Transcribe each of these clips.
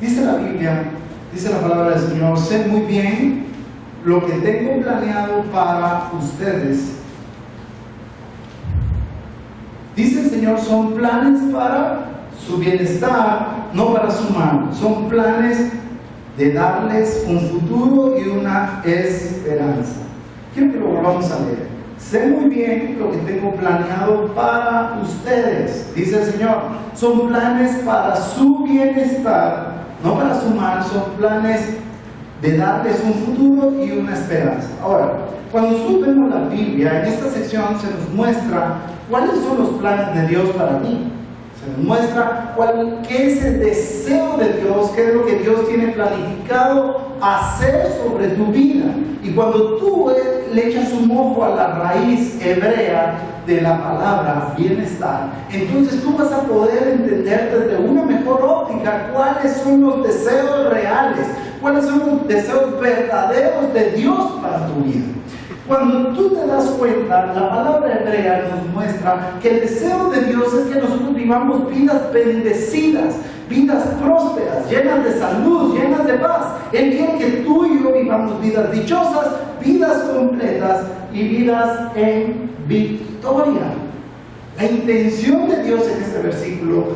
Dice la Biblia, dice la palabra del Señor: sé muy bien lo que tengo planeado para ustedes. Dice el Señor, son planes para su bienestar, no para su mal. Son planes de darles un futuro y una esperanza. Quiero que lo volvamos a leer. Sé muy bien lo que tengo planeado para ustedes, dice el Señor. Son planes para su bienestar, no para su mal. Son planes de darles un futuro y una esperanza. Ahora, cuando nosotros vemos la Biblia, en esta sección se nos muestra cuáles son los planes de Dios para ti. Se nos muestra qué es el deseo de Dios, qué es lo que Dios tiene planificado hacer sobre tu vida. Y cuando tú le echas un ojo a la raíz hebrea de la palabra bienestar, entonces tú vas a poder entender desde una mejor óptica cuáles son los deseos reales, cuáles son los deseos verdaderos de Dios para tu vida. Cuando tú te das cuenta, la palabra hebrea nos muestra que el deseo de Dios es que nosotros vivamos vidas bendecidas, vidas prósperas, llenas de salud, llenas de paz. Él quiere que tú y yo vivamos vidas dichosas, vidas completas y vidas en victoria. La intención de Dios en este versículo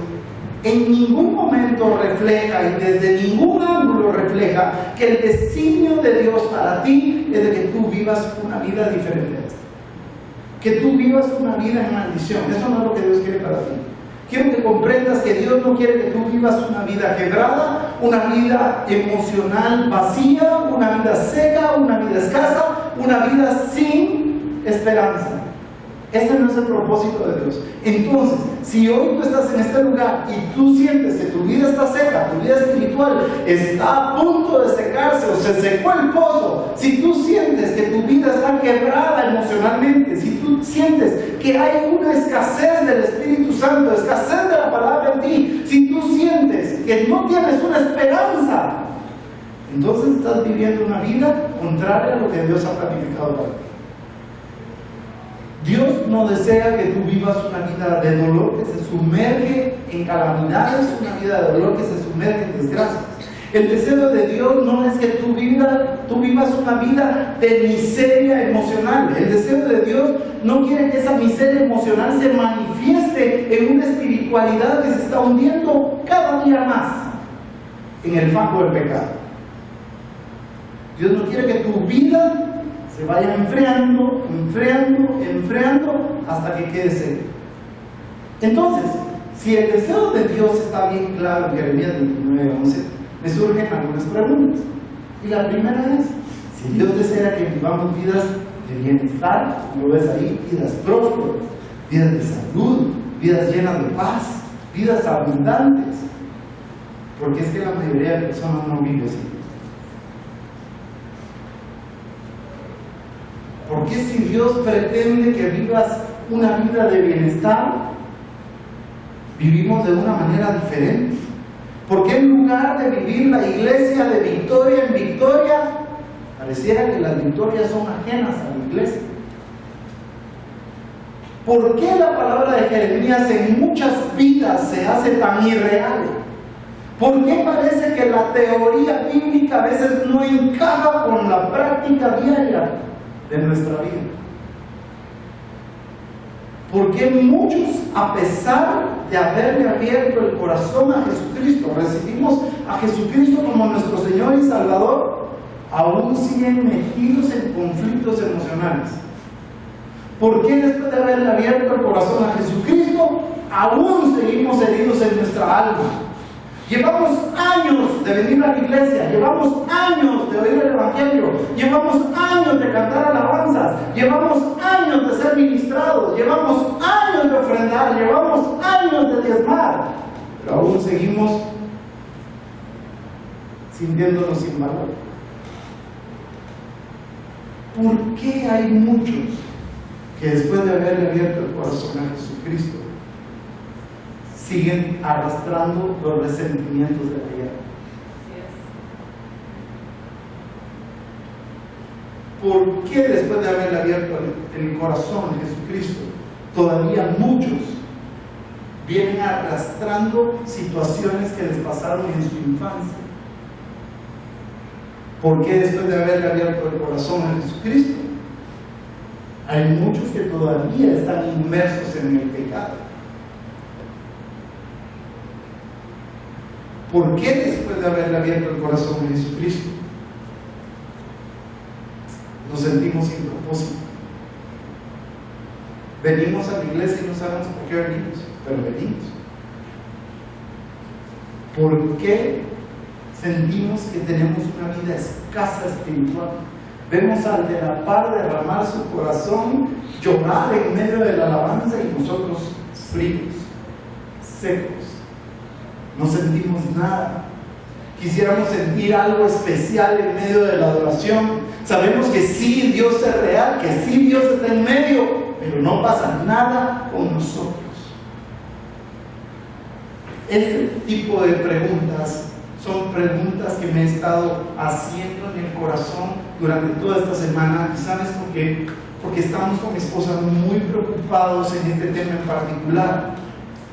en ningún momento refleja y desde ningún ángulo refleja que el designio de Dios para ti es de que tú vivas una vida diferente a esta, que tú vivas una vida en maldición. Eso no es lo que Dios quiere para ti. Quiero que comprendas que Dios no quiere que tú vivas una vida quebrada, una vida emocional vacía, una vida seca, una vida escasa, una vida sin esperanza. Ese no es el propósito de Dios. Entonces, si hoy tú estás en este lugar y tú sientes que tu vida está seca, tu vida espiritual está a punto de secarse o se secó el pozo, si tú sientes que tu vida está quebrada emocionalmente, si tú sientes que hay una escasez del Espíritu Santo, escasez de la palabra en ti, si tú sientes que no tienes una esperanza, entonces estás viviendo una vida contraria a lo que Dios ha planificado para ti. Dios no desea que tú vivas una vida de dolor que se sumerge en calamidades, una vida de dolor que se sumerge en desgracias. El deseo de Dios no es que tú vivas una vida de miseria emocional. El deseo de Dios no quiere que esa miseria emocional se manifieste en una espiritualidad que se está hundiendo cada día más en el fango del pecado. Dios no quiere que tu vida se vaya enfriando hasta que quede seco. Entonces, si el deseo de Dios está bien claro en Jeremías 29:11, me surgen algunas preguntas. Y la primera es, si Dios desea que vivamos vidas de bienestar, como ves ahí, vidas prósperas, vidas de salud, vidas llenas de paz, vidas abundantes, porque es que la mayoría de personas no viven así. ¿Por qué si Dios pretende que vivas una vida de bienestar, vivimos de una manera diferente? ¿Por qué en lugar de vivir la iglesia de victoria en victoria, pareciera que las victorias son ajenas a la iglesia? ¿Por qué la palabra de Jeremías en muchas vidas se hace tan irreal? ¿Por qué parece que la teoría bíblica a veces no encaja con la práctica diaria de nuestra vida? Porque muchos, a pesar de haberle abierto el corazón a Jesucristo, recibimos a Jesucristo como nuestro Señor y Salvador, aún siguen metidos en conflictos emocionales? ¿Por qué después de haberle abierto el corazón a Jesucristo, aún seguimos heridos en nuestra alma? Llevamos años de venir a la iglesia, llevamos años de oír el Evangelio, llevamos años de cantar alabanzas, llevamos años de ser ministrados, llevamos años de ofrendar, llevamos años de diezmar, pero aún seguimos sintiéndonos sin valor. ¿Por qué hay muchos que después de haberle abierto el corazón a Jesucristo siguen arrastrando los resentimientos de ayer? ¿Por qué después de haberle abierto el corazón a Jesucristo, todavía muchos vienen arrastrando situaciones que les pasaron en su infancia. ¿Por qué después de haberle abierto el corazón a Jesucristo? Hay muchos que todavía están inmersos en el pecado. ¿Por qué después de haberle abierto el corazón a Jesucristo nos sentimos sin propósito? Venimos a la iglesia y no sabemos por qué venimos, pero venimos. ¿Por qué sentimos que tenemos una vida escasa espiritual? Vemos al de la par derramar su corazón, llorar en medio de la alabanza y nosotros fríos, secos. No sentimos nada. Quisiéramos sentir algo especial en medio de la adoración. Sabemos que sí, Dios es real, que sí, Dios está en medio, pero no pasa nada con nosotros. Este tipo de preguntas son preguntas que me he estado haciendo en el corazón durante toda esta semana. ¿Y sabes por qué? Porque estamos con mi esposa muy preocupados en este tema en particular.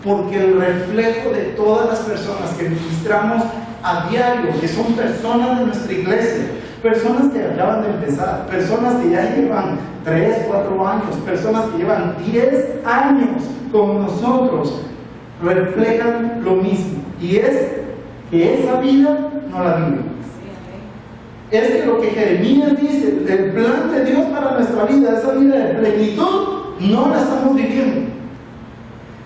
Porque el reflejo de todas las personas que ministramos a diario, que son personas de nuestra iglesia, personas que acaban de empezar, personas que ya llevan 3, 4 años, personas que llevan 10 años con nosotros, reflejan lo mismo, y es que esa vida no la viven. Es que lo que Jeremías dice, el plan de Dios para nuestra vida, esa vida de plenitud, no la estamos viviendo.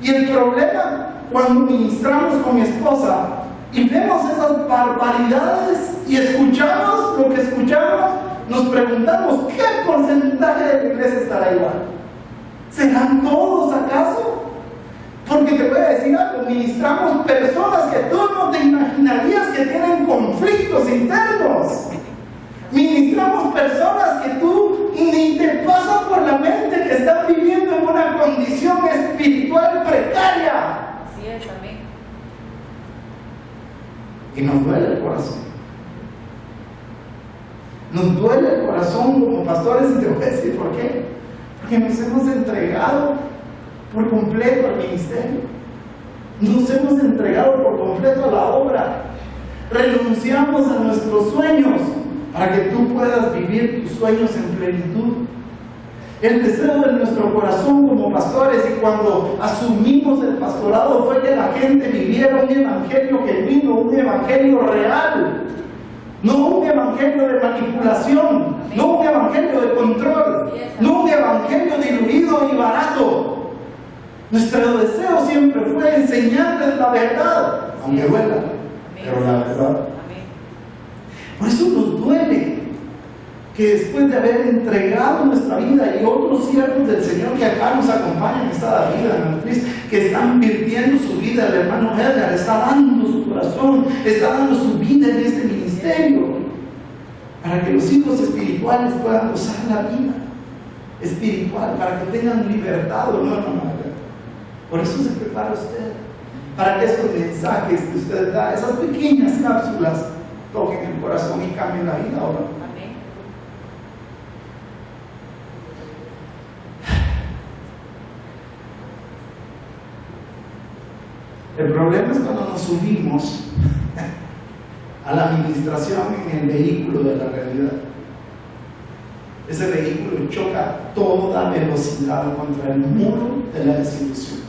Y el problema, cuando ministramos con mi esposa y vemos esas barbaridades y escuchamos lo que escuchamos, nos preguntamos, ¿qué porcentaje de la iglesia estará igual? ¿Serán todos acaso? Porque te voy a decir algo, ministramos personas que tú no te imaginarías que tienen conflictos internos. Ministramos personas que tú ni te pasa por la mente que están viviendo en una condición espiritual precaria. Así es, amén. Y nos duele el corazón. Nos duele el corazón como pastores, y te voy a decir por qué. Porque nos hemos entregado por completo al ministerio. Nos hemos entregado por completo a la obra. Renunciamos a nuestros sueños para que tú puedas vivir tus sueños en plenitud. El deseo de nuestro corazón como pastores, y cuando asumimos el pastorado, fue que la gente viviera un evangelio genuino, un evangelio real, no un evangelio de manipulación, no un evangelio de control, no un evangelio diluido y barato. Nuestro deseo siempre fue enseñarles la verdad, aunque duela, pero la verdad. Por eso nos duele que después de haber entregado nuestra vida, y otros siervos del Señor que acá nos acompañan, está David, Ana Cris, que están invirtiendo su vida, el hermano Edgar está dando su corazón, está dando su vida en este ministerio, para que los hijos espirituales puedan gozar la vida espiritual, para que tengan libertad, ¿no, hermano? Por eso se prepara usted, para que esos mensajes que usted da, esas pequeñas cápsulas, toquen el corazón y cambien la vida ahora. Amén. El problema es cuando nos subimos a la administración en el vehículo de la realidad. Ese vehículo choca a toda velocidad contra el muro de la desilusión.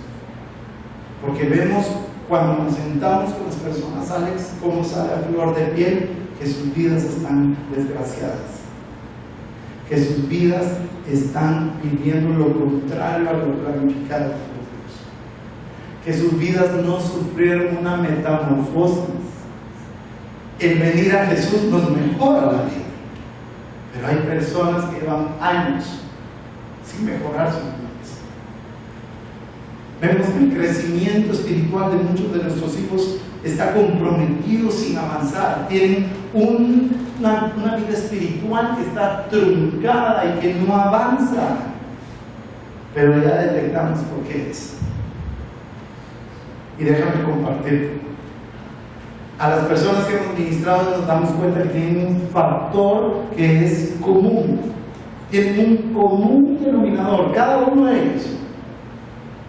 Porque vemos cuando nos sentamos con las personas, Alex, cómo sale a flor de piel que sus vidas están desgraciadas, que sus vidas están viviendo lo contrario a lo planificado por Dios, que sus vidas no sufrieron una metamorfosis. El venir a Jesús nos mejora la vida, pero hay personas que llevan años sin mejorar sus vidas. Vemos que el crecimiento espiritual de muchos de nuestros hijos está comprometido sin avanzar. Tienen una vida espiritual que está truncada y que no avanza. Pero ya detectamos por qué es. Y déjame compartir. A las personas que hemos ministrado nos damos cuenta que tienen un factor que es común. Tienen un común denominador, cada uno de ellos.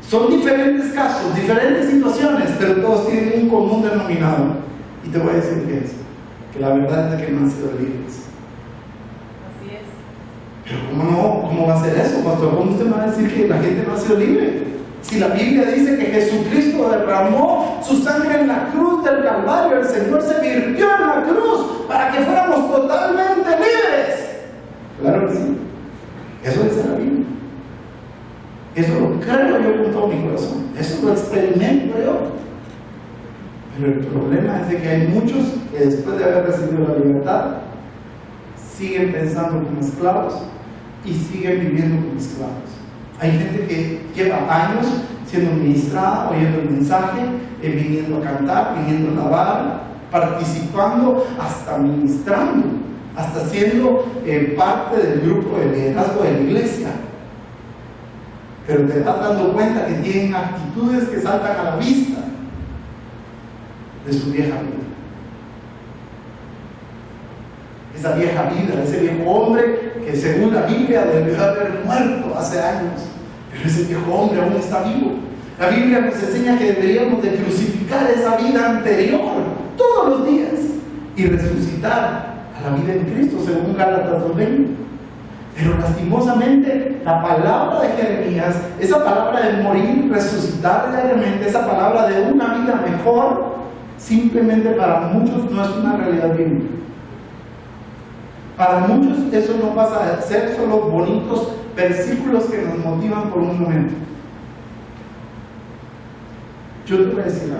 Son diferentes casos, diferentes situaciones, pero todos tienen un común denominador. Y te voy a decir qué es. Que la verdad es que no han sido libres. Así es. Pero ¿cómo va a ser eso, pastor? ¿Cómo usted me va a decir que la gente no ha sido libre? Si la Biblia dice que Jesucristo derramó su sangre en la cruz del Calvario, el Señor se virtió en la cruz para que fuéramos totalmente libres. Claro que sí. Eso dice la Biblia. Eso lo creo yo con todo mi corazón. Eso lo experimento yo. Pero el problema es de que hay muchos que después de haber recibido la libertad siguen pensando como esclavos y siguen viviendo como esclavos. Hay gente que lleva años siendo ministrada, oyendo el mensaje, viniendo a cantar, viniendo a alabar, participando, hasta ministrando, hasta siendo parte del grupo de liderazgo de la iglesia. Pero te estás dando cuenta que tienen actitudes que saltan a la vista de su vieja vida. Esa vieja vida, ese viejo hombre que según la Biblia debió haber muerto hace años, pero ese viejo hombre aún está vivo. La Biblia nos enseña que deberíamos de crucificar esa vida anterior todos los días y resucitar a la vida en Cristo, según Gálatas 2:20. Pero lastimosamente la palabra de Jeremías, esa palabra de morir, resucitar diariamente, esa palabra de una vida mejor, simplemente para muchos no es una realidad bíblica. Para muchos eso no pasa a ser solo bonitos versículos que nos motivan por un momento. Yo te voy a decir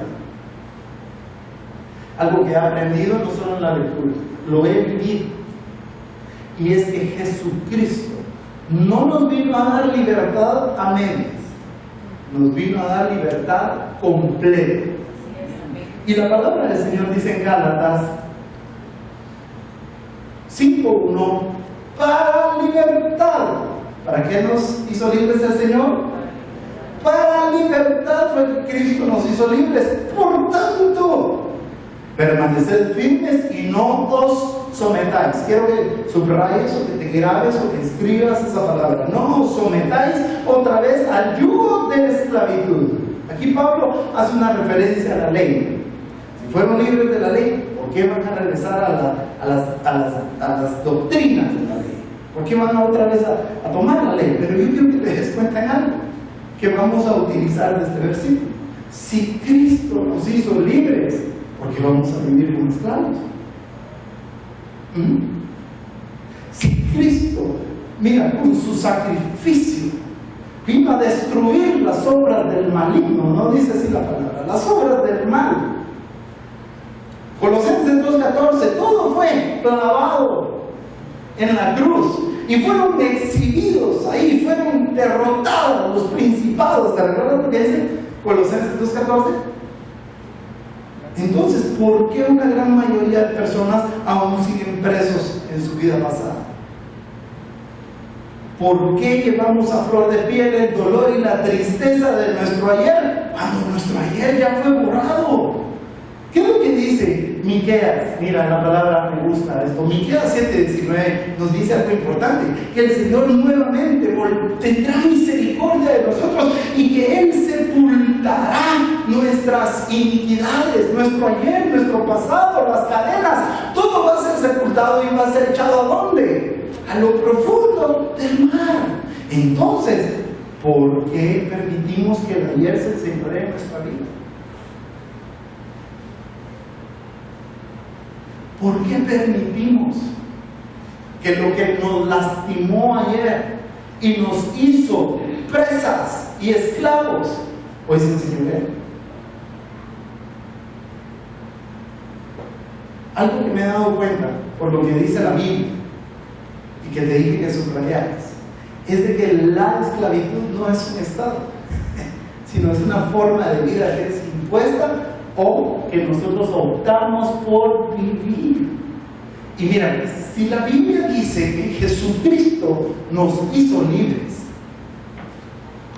algo que he aprendido no solo en la lectura, lo he vivido, y es que Jesucristo no nos vino a dar libertad a medias, nos vino a dar libertad completa. Y la palabra del Señor dice en Gálatas 5:1, para libertad. ¿Para qué nos hizo libres el Señor? Para libertad fue que Cristo nos hizo libres. Por tanto, permaneced firmes y no os sometáis. Quiero que subrayes o que te grabes o que escribas esa palabra. No os sometáis otra vez al yugo de esclavitud. Aquí Pablo hace una referencia a la ley. Si fueron libres de la ley, ¿por qué van a regresar a las doctrinas de la ley? ¿Por qué van otra vez a tomar la ley? Pero yo quiero que te des cuenta en algo que vamos a utilizar de este versículo. Si Cristo nos hizo libres, ¿por qué vamos a vivir como esclavos? Si Cristo, mira, con su sacrificio vino a destruir las obras del maligno, no dice así la palabra, las obras del mal. Colosenses 2:14, todo fue clavado en la cruz y fueron exhibidos ahí, fueron derrotados los principados. ¿Te recuerdas lo que dice Colosenses 2:14? Entonces, ¿por qué una gran mayoría de personas aún siguen presos en su vida pasada? ¿Por qué llevamos a flor de piel el dolor y la tristeza de nuestro ayer cuando nuestro ayer ya fue borrado? ¿Qué es lo que dice Miqueas? Mira, la palabra me gusta esto. Miqueas 7:19 nos dice algo importante: que el Señor nuevamente tendrá misericordia de nosotros y que Él sepultará nuestras iniquidades, nuestro ayer, nuestro pasado, las cadenas. Todo va a ser sepultado y va a ser echado ¿a dónde? A lo profundo del mar. Entonces, ¿por qué permitimos que el ayer se enseñoree en nuestra vida? ¿Por qué permitimos que lo que nos lastimó ayer y nos hizo presas y esclavos hoy se enseñoree? Algo que me he dado cuenta por lo que dice la Biblia y que te dije que subrayaras es de que la esclavitud no es un estado, sino es una forma de vida que es impuesta o que nosotros optamos por vivir. Y mira, si la Biblia dice que Jesucristo nos hizo libres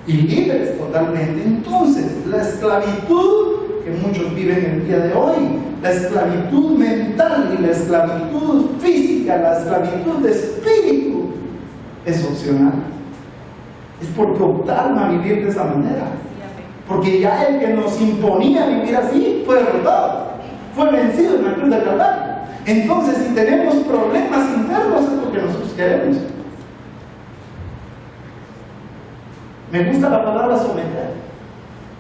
y libres totalmente, entonces la esclavitud que muchos viven el día de hoy, la esclavitud mental y la esclavitud física, la esclavitud de espíritu, es opcional. Es porque optaron a vivir de esa manera. porque ya el que nos imponía vivir así fue derrotado, fue vencido en la cruz del Calvario. Entonces, si tenemos problemas internos es porque nosotros queremos. Me gusta la palabra someter.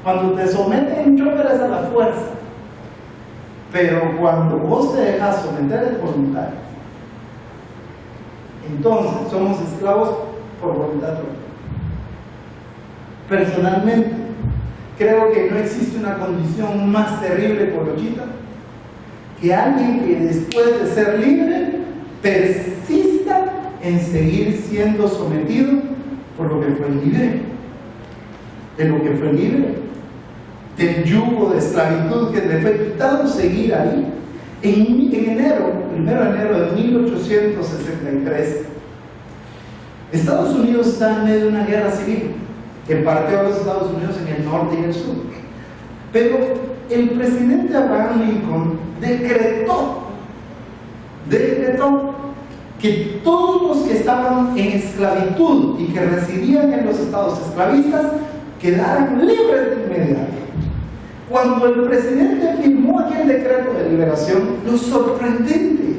Cuando te someten, chofer es a la fuerza. Pero cuando vos te dejas someter es voluntario. Entonces, somos esclavos por voluntad propia. Personalmente, creo que no existe una condición más terrible, Colochita, que alguien que después de ser libre persista en seguir siendo sometido por lo que fue libre, de lo que fue libre, del yugo de esclavitud que le fue quitado, seguir ahí. En enero, 1 de enero de 1863, Estados Unidos está en medio de una guerra civil que partió a los Estados Unidos en el norte y el sur. Pero el presidente Abraham Lincoln decretó que todos los que estaban en esclavitud y que residían en los estados esclavistas quedaran libres de inmediato. Cuando el presidente firmó aquel decreto de liberación, lo sorprendente,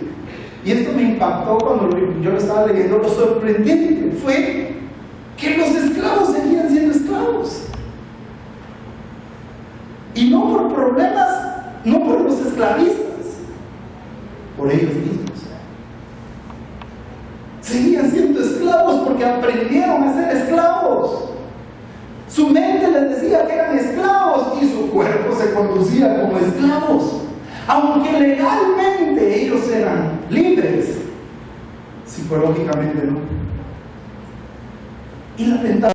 y esto me impactó cuando yo lo estaba leyendo, lo sorprendente fue que los esclavos seguían siendo esclavos. Y no por problemas, no por los esclavistas, por ellos mismos. Seguían siendo esclavos porque aprendieron a ser esclavos. Su mente les decía que eran esclavos y su cuerpo se conducía como esclavos. Aunque legalmente ellos eran libres, psicológicamente no. Y la tentación